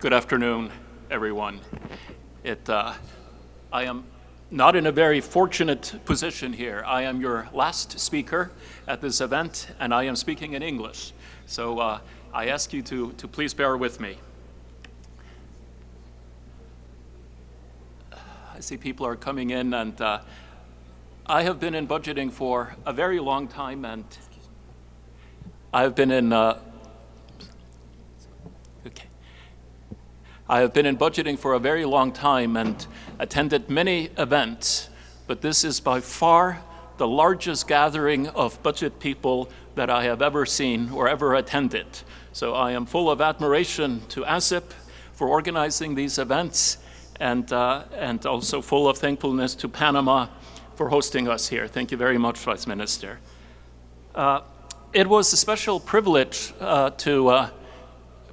Good afternoon, everyone. I am not in a very fortunate position here. I am your last speaker at this event, and I am speaking in English. So I ask you to please bear with me. I see people are coming in, and I have been in budgeting for a very long time, and I have been in budgeting for a very long time and attended many events, but this is by far the largest gathering of budget people that I have ever seen or ever attended. So I am full of admiration to ASIP for organizing these events, and also full of thankfulness to Panama for hosting us here. Thank you very much, Vice Minister. It was a special privilege to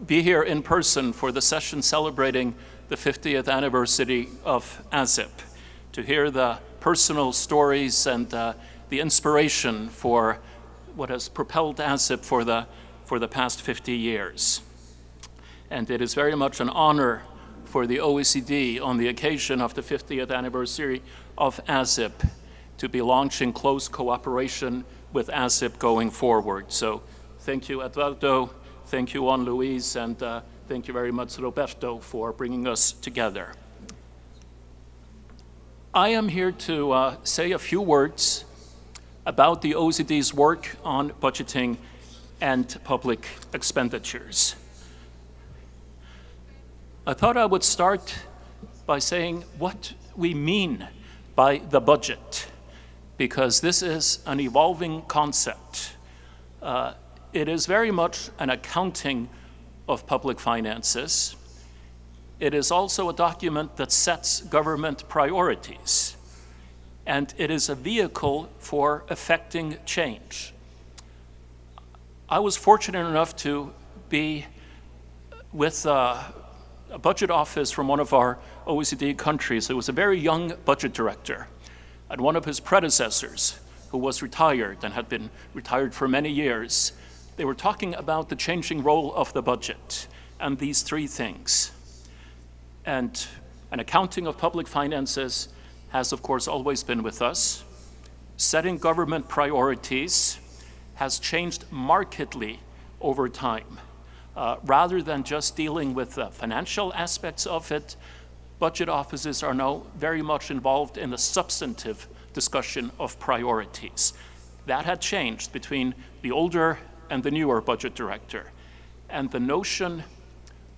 be here in person for the session celebrating the 50th anniversary of ASIP, to hear the personal stories and the inspiration for what has propelled ASIP for the past 50 years. And it is very much an honor for the OECD on the occasion of the 50th anniversary of ASIP to be launching close cooperation with ASIP going forward. So thank you, Eduardo. Thank you, Juan Luis, and thank you very much, Roberto, for bringing us together. I am here to say a few words about the OECD's work on budgeting and public expenditures. I thought I would start by saying what we mean by the budget, because this is an evolving concept. It is very much an accounting of public finances. It is also a document that sets government priorities, and it is a vehicle for effecting change. I was fortunate enough to be with a budget office from one of our OECD countries who was a very young budget director, and one of his predecessors, who was retired and had been retired for many years, they were talking about the changing role of the budget and these three things. And an accounting of public finances has, of course, always been with us. Setting government priorities has changed markedly over time. Rather than just dealing with the financial aspects of it, budget offices are now very much involved in the substantive discussion of priorities. That had changed between the older and the newer budget director. And the notion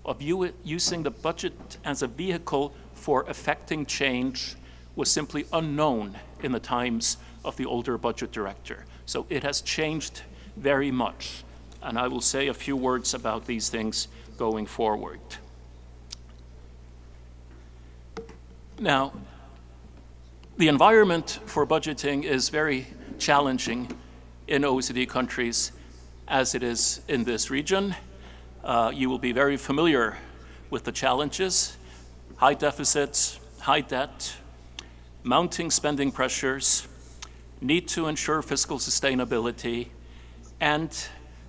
of using the budget as a vehicle for effecting change was simply unknown in the times of the older budget director. So it has changed very much. And I will say a few words about these things going forward. Now, the environment for budgeting is very challenging in OECD countries, as it is in this region. You will be very familiar with the challenges: high deficits, high debt, mounting spending pressures, need to ensure fiscal sustainability, and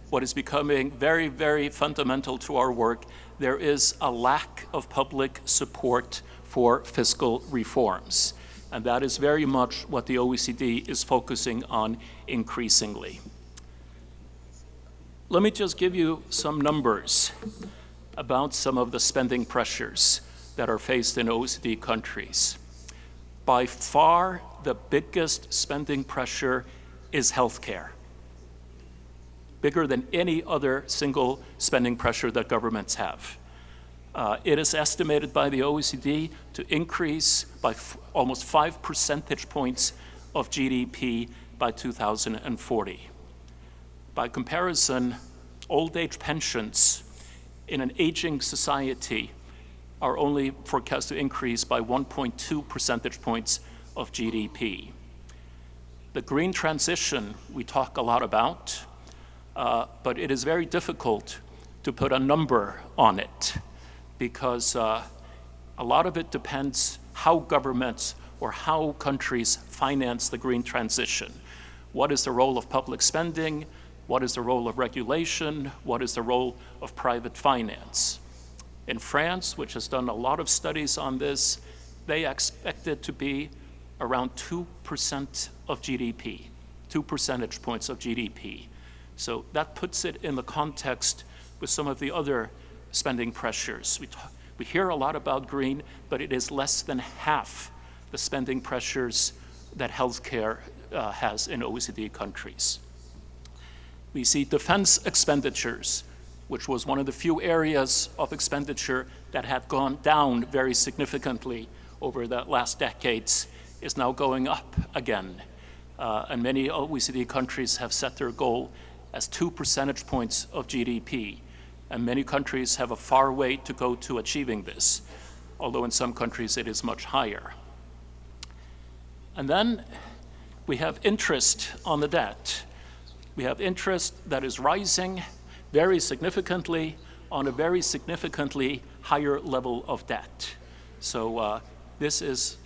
what is becoming very, very fundamental to our work, there is a lack of public support for fiscal reforms. And that is very much what the OECD is focusing on increasingly. Let me just give you some numbers about some of the spending pressures that are faced in OECD countries. By far, the biggest spending pressure is healthcare, bigger than any other single spending pressure that governments have. It is estimated by the OECD to increase by almost 5 percentage points of GDP by 2040. By comparison, old age pensions in an aging society are only forecast to increase by 1.2 percentage points of GDP. The green transition we talk a lot about, but it is very difficult to put a number on it, because a lot of it depends how governments or how countries finance the green transition. What is the role of public spending? What is the role of regulation? What is the role of private finance? In France, which has done a lot of studies on this, they expect it to be around 2% of GDP, 2 percentage points of GDP. So that puts it in the context with some of the other spending pressures. We hear a lot about green, but it is less than half the spending pressures that healthcare has in OECD countries. We see defense expenditures, which was one of the few areas of expenditure that had gone down very significantly over the last decades, is now going up again. And many OECD countries have set their goal as 2 percentage points of GDP. And many countries have a far way to go to achieving this, although in some countries it is much higher. And then we have interest on the debt. We have interest that is rising very significantly on a very significantly higher level of debt. So this is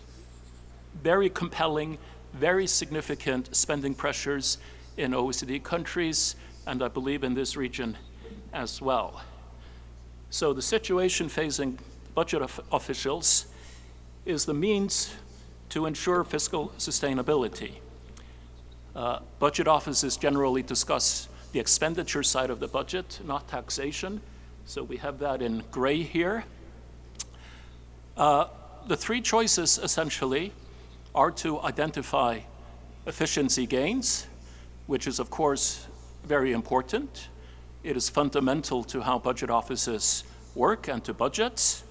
very compelling, very significant spending pressures in OECD countries, and I believe in this region as well. So the situation facing budget officials is the means to ensure fiscal sustainability. Budget offices generally discuss the expenditure side of the budget, not taxation. So we have that in gray here. The three choices essentially are to identify efficiency gains, which is of course very important. It is fundamental to how budget offices work and to budgets,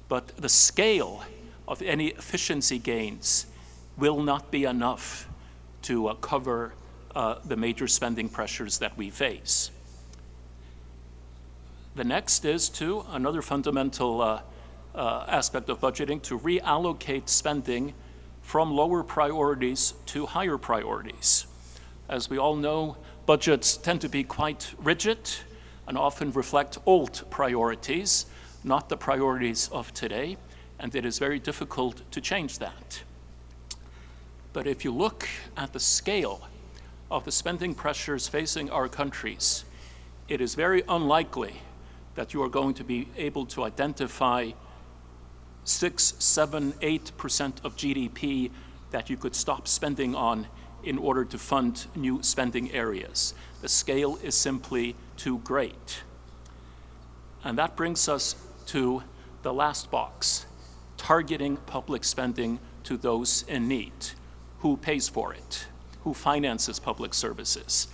but the scale of any efficiency gains will not be enough to cover the major spending pressures that we face. The next is to, another fundamental aspect of budgeting, to reallocate spending from lower priorities to higher priorities. As we all know, budgets tend to be quite rigid and often reflect old priorities, not the priorities of today, and it is very difficult to change that. But if you look at the scale of the spending pressures facing our countries, it is very unlikely that you are going to be able to identify 6, 7, 8% of GDP that you could stop spending on in order to fund new spending areas. The scale is simply too great. And that brings us to the last box, targeting public spending to those in need. Who pays for it? Who finances public services?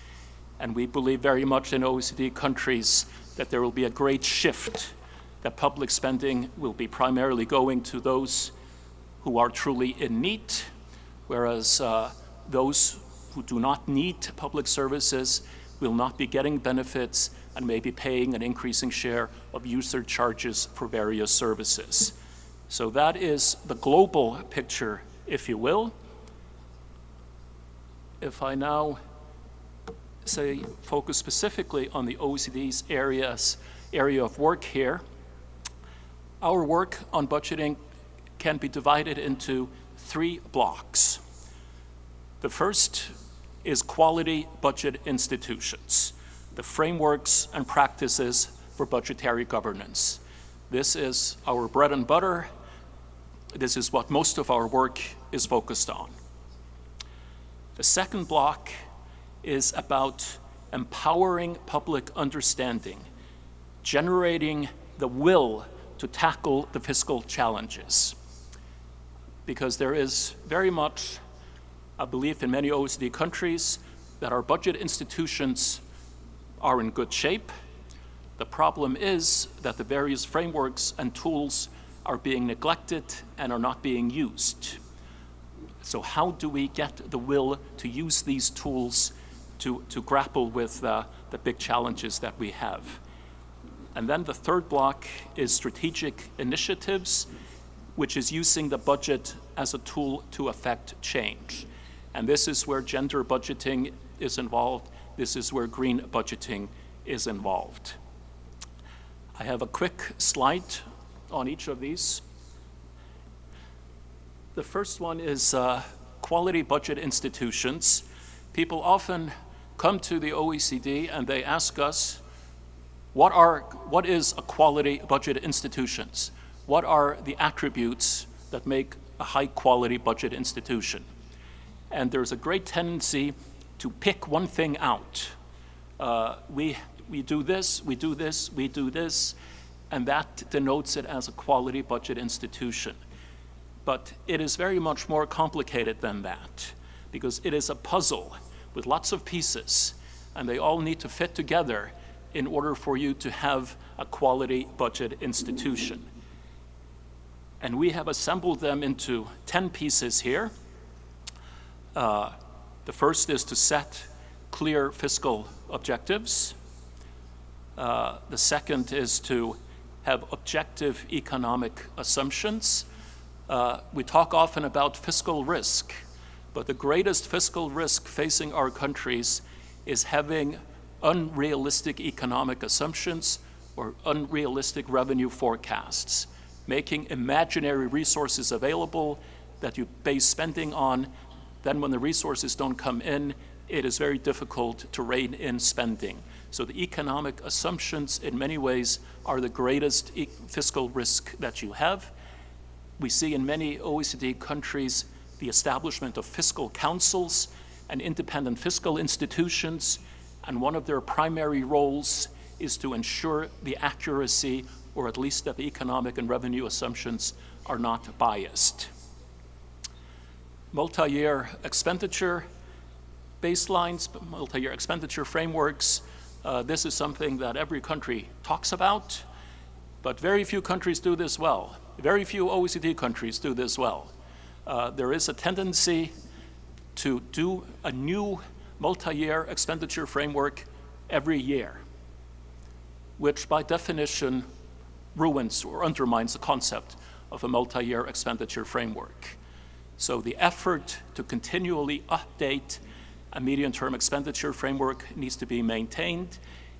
And we believe very much in OECD countries that there will be a great shift, that public spending will be primarily going to those who are truly in need, whereas those who do not need public services will not be getting benefits and may be paying an increasing share of user charges for various services. So that is the global picture, if you will. If I now focus specifically on the OECD's area of work here, our work on budgeting can be divided into 3 blocks. The first is quality budget institutions, the frameworks and practices for budgetary governance. This is our bread and butter. This is what most of our work is focused on. The second block is about empowering public understanding, generating the will to tackle the fiscal challenges. Because there is very much a belief in many OECD countries that our budget institutions are in good shape. The problem is that the various frameworks and tools are being neglected and are not being used. So how do we get the will to use these tools to grapple with the big challenges that we have? And then the third block is strategic initiatives, which is using the budget as a tool to affect change. And this is where gender budgeting is involved. This is where green budgeting is involved. I have a quick slide on each of these. The first one is quality budget institutions. People often come to the OECD and they ask us, What is a quality budget institutions? What are the attributes that make a high quality budget institution? And there's a great tendency to pick one thing out. We do this, we do this, we do this, and that denotes it as a quality budget institution. But it is very much more complicated than that, because it is a puzzle with lots of pieces, and they all need to fit together in order for you to have a quality budget institution. And we have assembled them into 10 pieces here. The first is to set clear fiscal objectives. The second is to have objective economic assumptions. We talk often about fiscal risk, but the greatest fiscal risk facing our countries is having unrealistic economic assumptions or unrealistic revenue forecasts, making imaginary resources available that you base spending on. Then when the resources don't come in, it is very difficult to rein in spending. So the economic assumptions in many ways are the greatest fiscal risk that you have. We see in many OECD countries the establishment of fiscal councils and independent fiscal institutions, and one of their primary roles is to ensure the accuracy, or at least that the economic and revenue assumptions are not biased. Multi-year expenditure baselines, multi-year expenditure frameworks. This is something that every country talks about, but very few countries do this well. Very few OECD countries do this well. There is a tendency to do a new multi-year expenditure framework every year, which by definition ruins or undermines the concept of a multi-year expenditure framework. So the effort to continually update a medium-term expenditure framework needs to be maintained.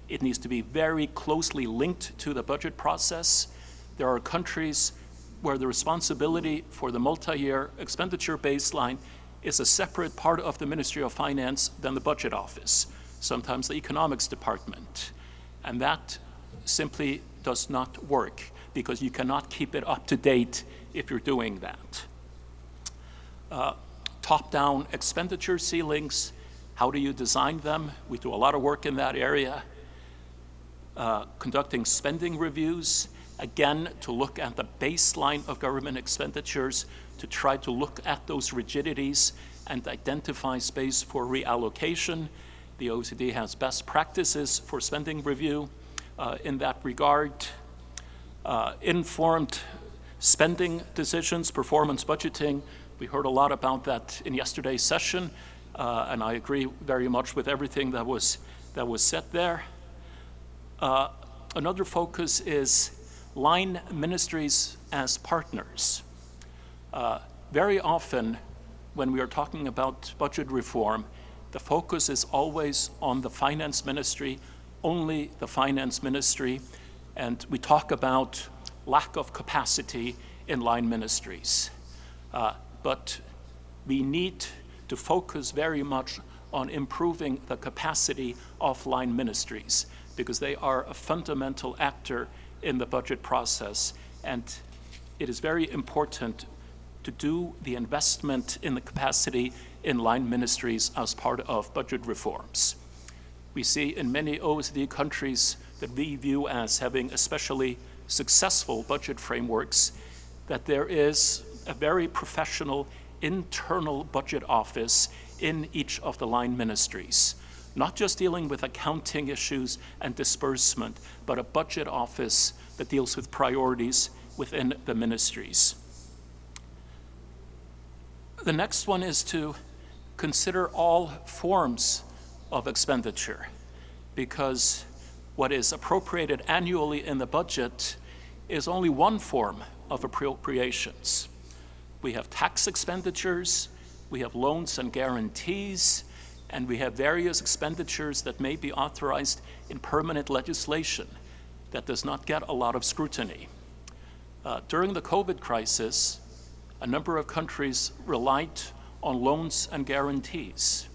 It needs to be very closely linked to the budget process. There are countries where the responsibility for the multi-year expenditure baseline is a separate part of the Ministry of Finance than the Budget Office, sometimes the Economics Department. And that simply does not work, because you cannot keep it up to date if you're doing that. Top-down expenditure ceilings, how do you design them? We do a lot of work in that area. Conducting spending reviews, again, to look at the baseline of government expenditures, to try to look at those rigidities and identify space for reallocation. The OECD has best practices for spending review in that regard. Informed spending decisions, performance budgeting. We heard a lot about that in yesterday's session, and I agree very much with everything that was said there. Another focus is line ministries as partners. Very often, when we are talking about budget reform, the focus is always on the finance ministry, only the finance ministry, and we talk about lack of capacity in line ministries. But we need to focus very much on improving the capacity of line ministries, because they are a fundamental actor in the budget process, and it is very important to do the investment in the capacity in line ministries as part of budget reforms. We see in many OECD countries that we view as having especially successful budget frameworks that there is a very professional internal budget office in each of the line ministries, not just dealing with accounting issues and disbursement, but a budget office that deals with priorities within the ministries. The next one is to consider all forms of expenditure, because what is appropriated annually in the budget is only one form of appropriations. We have tax expenditures, we have loans and guarantees, and we have various expenditures that may be authorized in permanent legislation that does not get a lot of scrutiny. During the COVID crisis, a number of countries relied on loans and guarantees.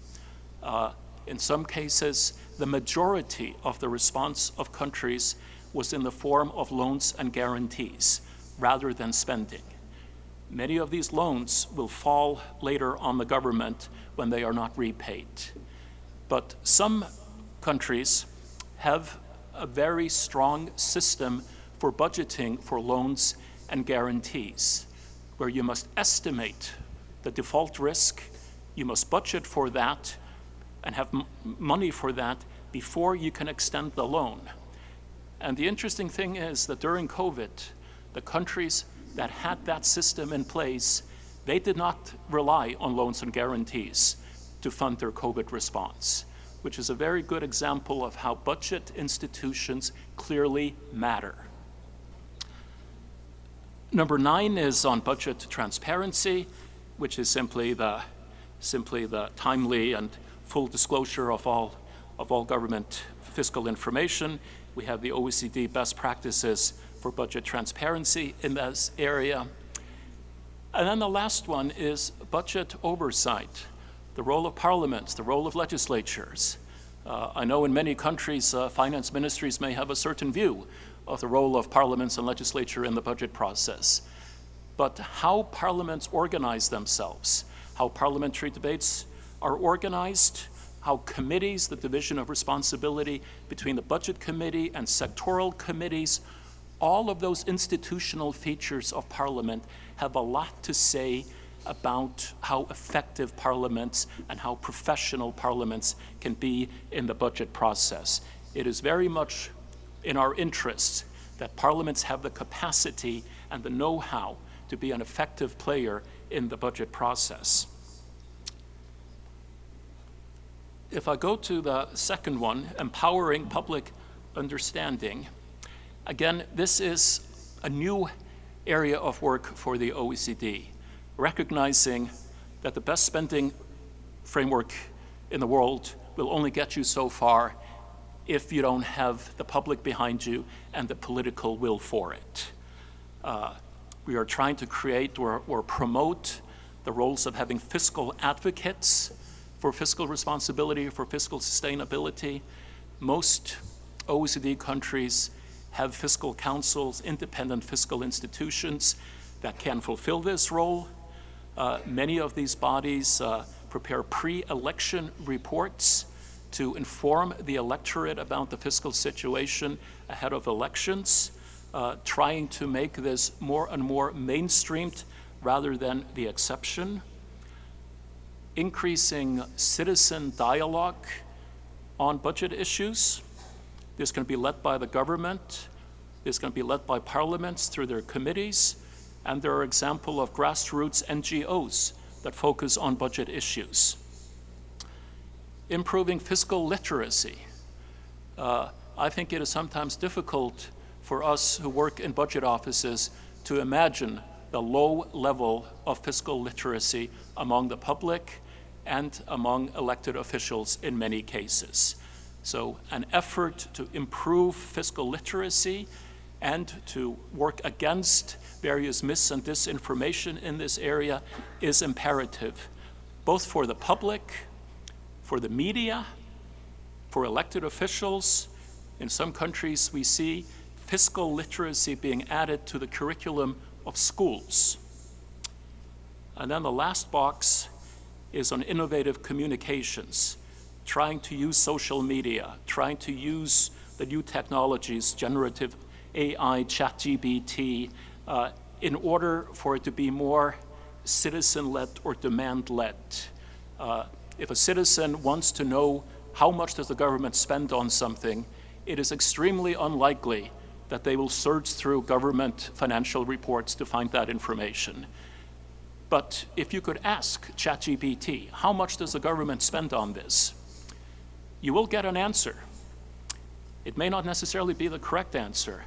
In some cases, the majority of the response of countries was in the form of loans and guarantees rather than spending. Many of these loans will fall later on the government when they are not repaid. But some countries have a very strong system for budgeting for loans and guarantees, where you must estimate the default risk, you must budget for that, and have money for that before you can extend the loan. And the interesting thing is that during COVID, the countries that had that system in place, they did not rely on loans and guarantees to fund their COVID response, which is a very good example of how budget institutions clearly matter. Number 9 is on budget transparency, which is simply the timely and full disclosure of all government fiscal information. We have the OECD best practices for budget transparency in this area. And then the last one is budget oversight, the role of parliaments, the role of legislatures. I know in many countries, finance ministries may have a certain view of the role of parliaments and legislature in the budget process. But how parliaments organize themselves, how parliamentary debates are organized, how committees, the division of responsibility between the budget committee and sectoral committees, all of those institutional features of parliament have a lot to say about how effective parliaments and how professional parliaments can be in the budget process. It is very much in our interests that parliaments have the capacity and the know-how to be an effective player in the budget process. If I go to the second one, empowering public understanding, again, this is a new area of work for the OECD, recognizing that the best spending framework in the world will only get you so far if you don't have the public behind you and the political will for it. We are trying to create or promote the roles of having fiscal advocates for fiscal responsibility, for fiscal sustainability. Most OECD countries have fiscal councils, independent fiscal institutions that can fulfill this role. Many of these bodies prepare pre-election reports to inform the electorate about the fiscal situation ahead of elections, trying to make this more and more mainstreamed rather than the exception. Increasing citizen dialogue on budget issues. This can be led by the government. This can be led by parliaments through their committees. And there are examples of grassroots NGOs that focus on budget issues. Improving fiscal literacy. I think it is sometimes difficult for us who work in budget offices to imagine the low level of fiscal literacy among the public and among elected officials in many cases. So an effort to improve fiscal literacy and to work against various mis and disinformation in this area is imperative, both for the public, for the media, for elected officials. In some countries, we see fiscal literacy being added to the curriculum of schools. And then the last box is on innovative communications, trying to use social media, trying to use the new technologies, generative AI, ChatGPT, in order for it to be more citizen-led or demand-led. If a citizen wants to know how much does the government spend on something, it is extremely unlikely that they will search through government financial reports to find that information. But if you could ask ChatGPT, how much does the government spend on this? You will get an answer. It may not necessarily be the correct answer,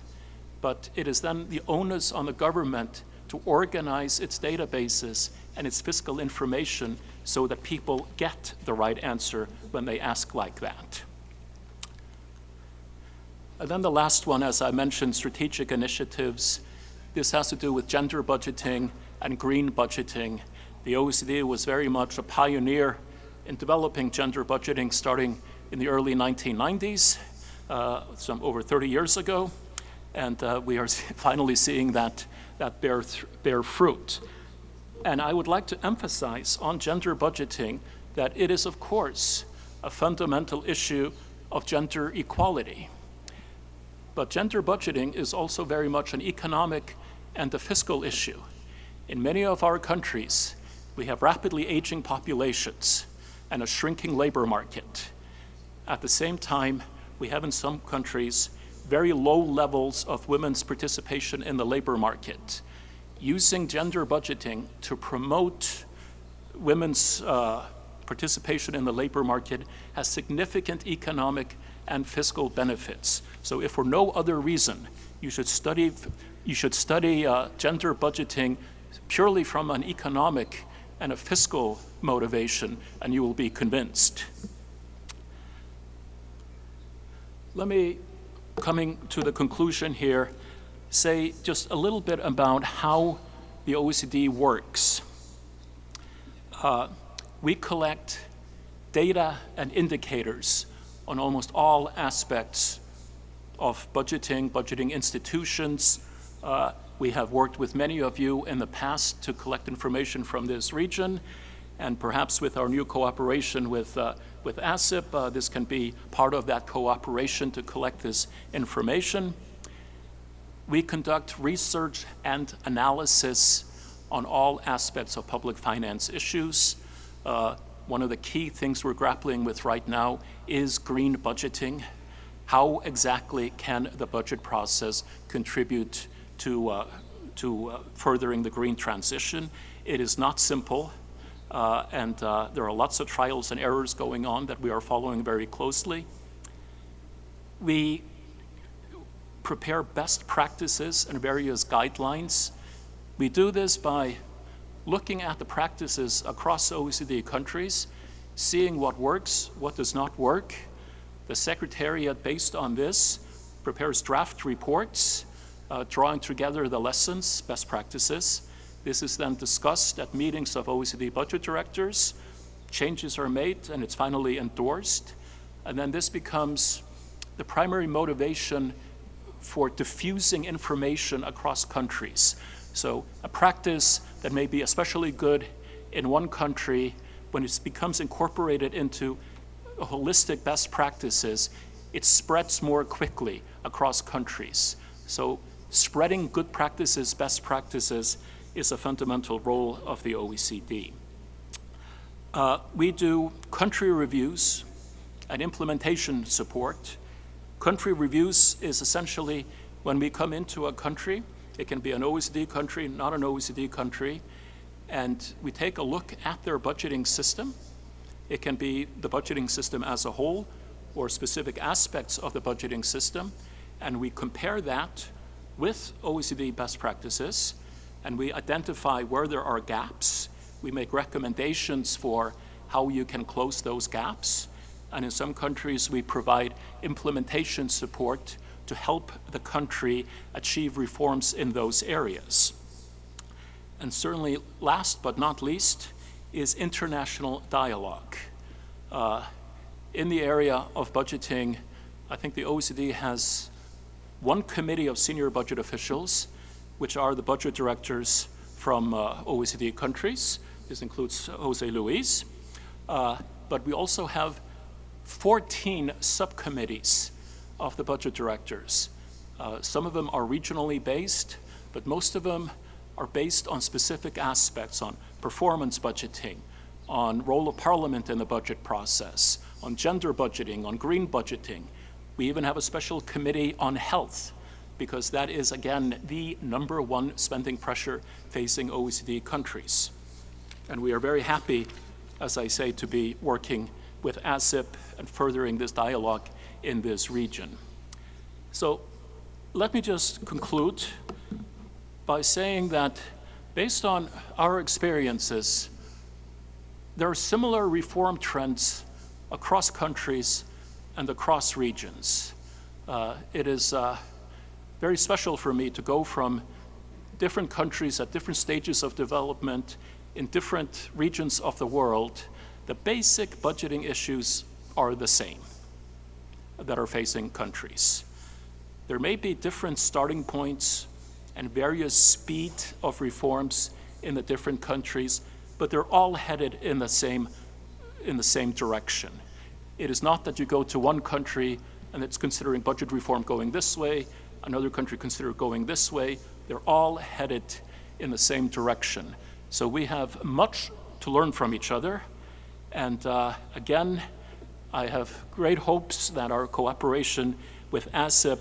but it is then the onus on the government to organize its databases and its fiscal information so that people get the right answer when they ask like that. And then the last one, as I mentioned, strategic initiatives. This has to do with gender budgeting and green budgeting. The OECD was very much a pioneer in developing gender budgeting starting in the early 1990s, some over 30 years ago, and we are finally seeing that bear fruit. And I would like to emphasize on gender budgeting that it is, of course, a fundamental issue of gender equality. But gender budgeting is also very much an economic and a fiscal issue. In many of our countries, we have rapidly aging populations and a shrinking labor market. At the same time, we have in some countries very low levels of women's participation in the labor market. Using gender budgeting to promote women's participation in the labor market has significant economic and fiscal benefits. So if for no other reason, you should study gender budgeting purely from an economic and a fiscal motivation, and you will be convinced. Let me, coming to the conclusion here, say just a little bit about how the OECD works. We collect data and indicators on almost all aspects of budgeting institutions. We have worked with many of you in the past to collect information from this region, and perhaps with our new cooperation with ASIP, this can be part of that cooperation to collect this information. We conduct research and analysis on all aspects of public finance issues. One of the key things we're grappling with right now is green budgeting. How exactly can the budget process contribute to furthering the green transition? It is not simple, and there are lots of trials and errors going on that we are following very closely. We prepare best practices and various guidelines. We do this by looking at the practices across OECD countries, seeing what works, what does not work. The Secretariat, based on this, prepares draft reports, drawing together the lessons, best practices. This is then discussed at meetings of OECD budget directors. Changes are made, and it's finally endorsed. And then this becomes the primary motivation for diffusing information across countries. So a practice that may be especially good in one country, when it becomes incorporated into holistic best practices, it spreads more quickly across countries. So spreading good practices, best practices, is a fundamental role of the OECD. We do country reviews and implementation support. Country reviews is essentially when we come into a country. It can be an OECD country, not an OECD country, and we take a look at their budgeting system. It can be the budgeting system as a whole or specific aspects of the budgeting system, and we compare that with OECD best practices, and we identify where there are gaps. We make recommendations for how you can close those gaps, and in some countries we provide implementation support to help the country achieve reforms in those areas. And certainly, last but not least, is international dialogue. In the area of budgeting, I think the OECD has one committee of senior budget officials, which are the budget directors from OECD countries. This includes Jose Luis. But we also have 14 subcommittees of the budget directors. Some of them are regionally based, but most of them are based on specific aspects, on performance budgeting, on role of parliament in the budget process, on gender budgeting, on green budgeting. We even have a special committee on health, because that is, again, the #1 spending pressure facing OECD countries. And we are very happy, as I say, to be working with ASIP and furthering this dialogue in this region. So let me just conclude by saying that based on our experiences, there are similar reform trends across countries and across regions. It is very special for me to go from different countries at different stages of development in different regions of the world. The basic budgeting issues are the same. that are facing countries. There may be different starting points and various speed of reforms in the different countries, but they're all headed in the same direction. It is not that you go to one country and it's considering budget reform going this way, another country consider going this way. They're all headed in the same direction. So we have much to learn from each other. And again, I have great hopes that our cooperation with ASIP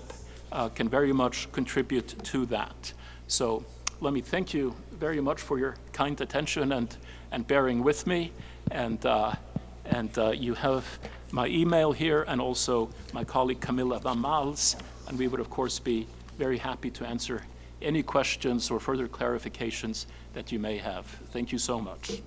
can very much contribute to that. So let me thank you very much for your kind attention and bearing with me. And you have my email here and also my colleague Camilla Van Maals, and we would of course be very happy to answer any questions or further clarifications that you may have. Thank you so much.